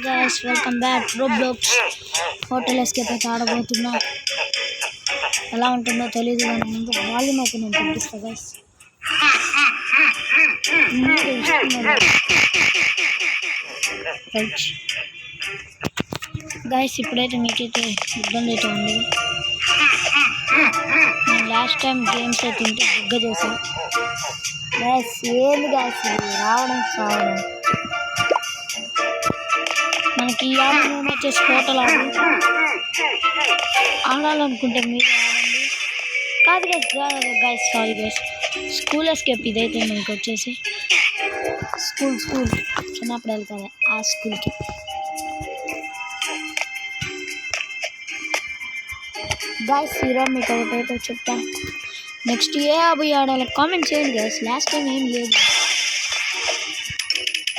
guys, welcome back. Roblox Hotel Escape అయితే ఆడబోతున్నా. ఎలా ఉంటుందో తెలియదు కానీ ముందు వాల్యూమ్ అయితే నేను తగ్గిస్తా గైస్. గైస్ ఇప్పుడైతే మీకైతే ఇబ్బంది అయితే ఉంది. నేను లాస్ట్ టైం గేమ్స్ అయితే ఇంటి బుగ్గ చేశాను గైస్. ఏంది గైస్ రావడం చావడం. మనకి ఈ ఆటలోనే వచ్చేసి హోటల్ ఆడాలనుకుంటే మీరు ఆడండి. కాదు guys sorry guys, school escape ఇదైతే మనకి వచ్చేసి స్కూల్ చిన్నప్పుడు వెళ్తాను ఆ స్కూల్కి. గైస్ ఈరోజు మీకు ఒకటైతే చెప్తాను. నెక్స్ట్ ఏ అవి ఆడాలి కామెంట్ చేయండి గైస్. లాస్ట్ టైం ఏం లేదు,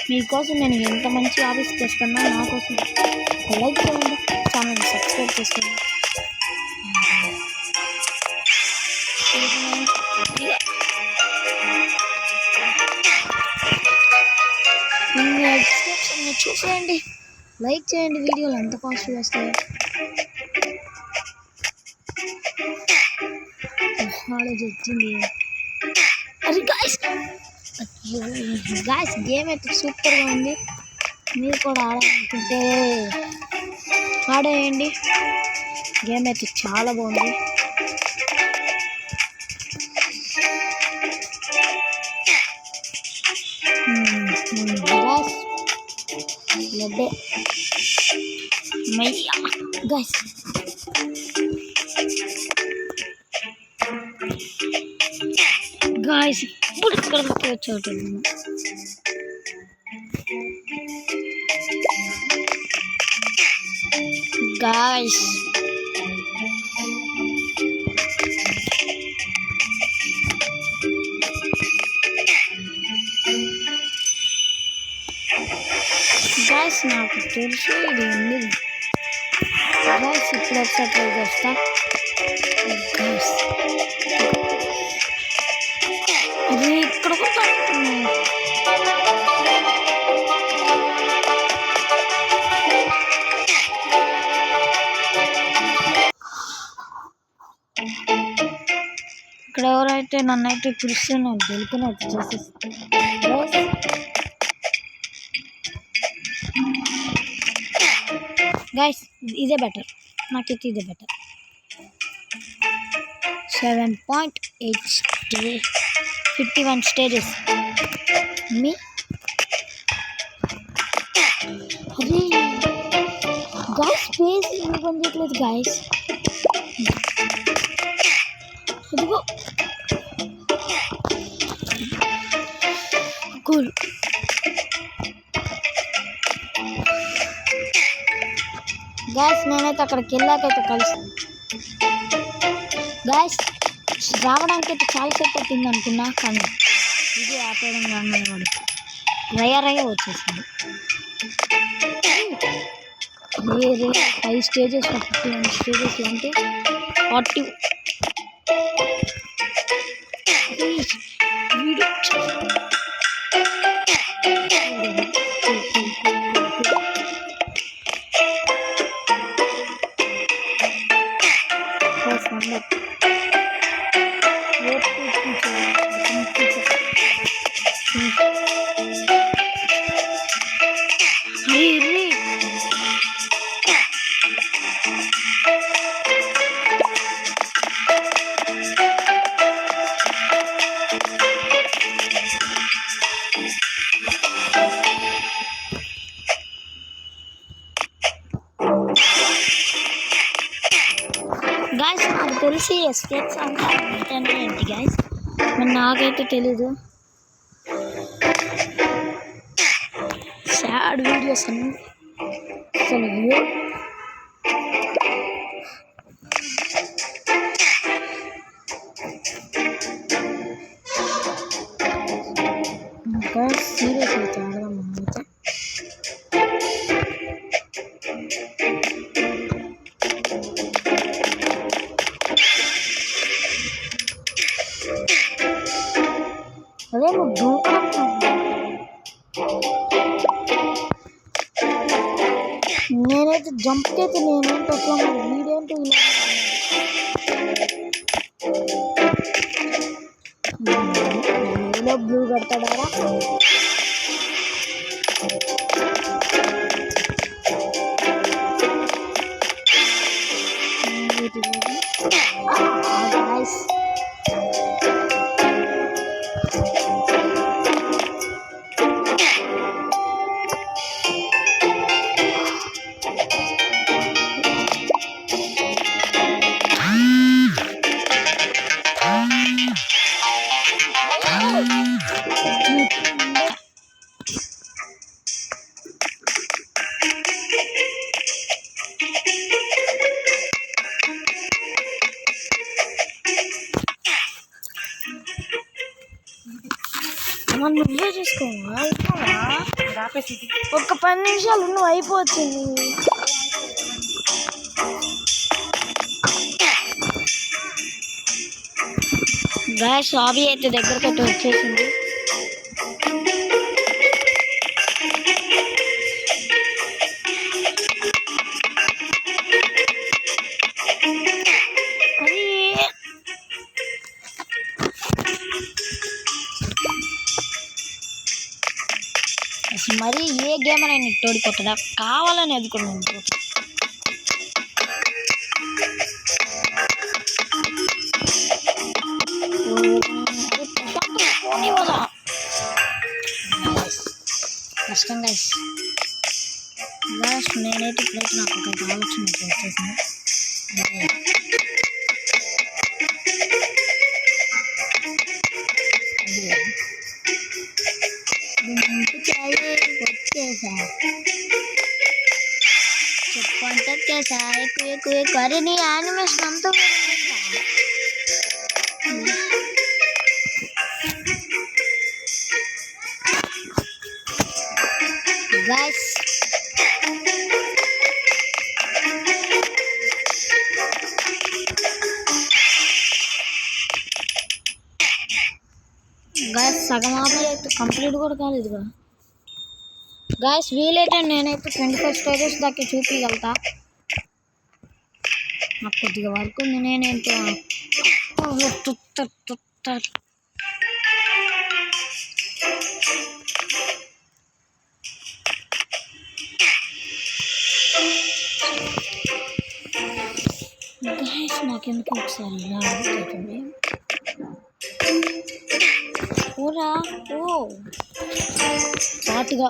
మీకోసం నేను ఎంత మంచి ఆఫీస్ చేస్తున్నా. నా కోసం లైక్ చేయండి, ఛానల్ సబ్స్క్రైబ్ చేసుకోండి. చూసేయండి, లైక్ చేయండి, వీడియోలు ఎంత ఫాస్ట్గా వస్తాయి. కాలేజ్ వచ్చింది. అరే గాయస్ గేమ్ అయితే సూపర్గా ఉంది. మీరు కూడా ఆడాలనుకుంటే ఆడేయండి. గేమ్ అయితే చాలా బాగుంది. గైస్ గాయస్ ఇప్పుడు ఇక్కడికి వచ్చేట గాయస్. గాయస్ నాకు తెలుసు ఇది ఉంది గాయస్. ఇప్పుడు ఒకసారి ట్రై చేస్తా గాయస్. అది ఇక్కడ కూడా ఇక్కడ ఎవరైతే నన్నైతే పిలిస్తే నేను గెలిపినట్టు చేసేస్తాను. గైస్ ఇదే బెటర్, నాకైతే ఇదే బెటర్. 7.8 51 స్టేజెస్ మీ. అరే గాయస్ స్పేస్ పొందట్లేదు గాయస్. ఇదిగో కూల్. గాయస్ నేనైతే అక్కడికి వెళ్ళాకైతే కలిసి గాయస్ రావడానికి అయితే చాలాసేపు పట్టింది అనుకున్నా, కానీ ఇది ఆపేయడం రాగానే వాడు రయ్య వచ్చేసింది. 5 స్టేజెస్ 51 స్టేజెస్ అంటే 40 గాయస్. నాకు తెలిసి ఎస్కేప్స్ అంటే ఏంటి గాయస్, మరి నాకైతే తెలీదు. సాడ్ వీడియోస్ అన్ని అసలు సీరియస్ అయితే ఆడదాం. మనమైతే అదే నువ్వు నేనైతే జంప్కి అయితే నేనేంటో వీడేంటో ఇలా బ్లూ కడతాడారా నువ్వే చూసుకోవాలి ఒక్క 10 నిమిషాలు నువ్వు అయిపోతుంది గ్యాస్ హాబీ అయితే దగ్గరికి అయితే వచ్చేసింది మరి ఏ గేమ్ అయినా నీకు తోడిపోతుందా కావాలని ఎదుకున్నాను కష్టం గైస్ నేనైతే ఇప్పుడైతే నాకు ఒక ఆలోచన వచ్చేసింది చెప్పంటే ఎక్కువ నీ యానిమేషన్ అంతా guys సగం ఆపి అయితే కంప్లీట్ కూడా కాలేదు కదా గాయస్ వీలైతే నేనైతే 25 స్టేజెస్ దాకా చూపించగలుగుతా నాకు కొద్దిగా వర్క్ ఉంది నేనేంటో గాయస్ నాకెందుకు ఒకసారి ఇలా అవుతుంది ఓరా ఓ పాటుగా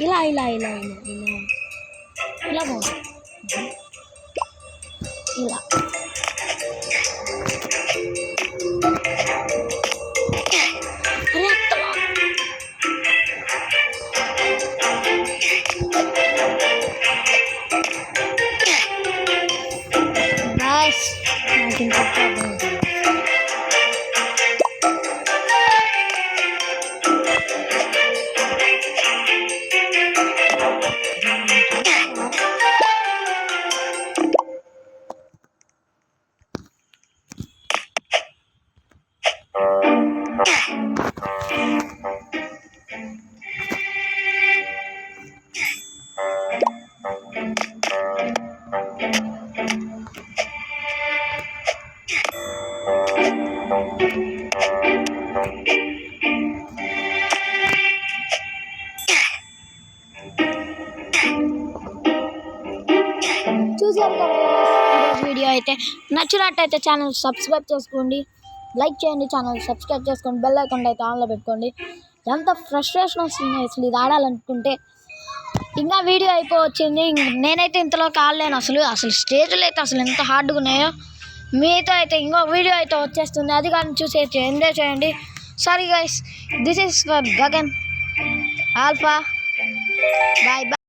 ఇలా ఇలా ఇలా ఇలా ఇలా ఇలా బాగుంది ఇలా బస్ నాకు ఇంకా చూసారు కదా ఈరోజు వీడియో అయితే నచ్చినట్టయితే ఛానల్ సబ్స్క్రైబ్ చేసుకోండి లైక్ చేయండి ఛానల్ సబ్స్క్రైబ్ చేసుకోండి బెల్ ఐకాన్ అయితే ఆన్లో పెట్టుకోండి ఎంత ఫ్రస్ట్రేషన్ వస్తుంది అసలు ఇది ఆడాలనుకుంటే ఇంకా వీడియో అయిపోవచ్చింది నేనైతే ఇంతలో కాలేను అసలు స్టేజ్లో అయితే అసలు ఎంత హార్డ్గా ఉన్నాయో మీతో అయితే ఇంకో వీడియో అయితే వచ్చేస్తుంది అది కానీ చూసి ఎంజాయ్ చేయండి sorry guys this is for Gagan alpha bye bye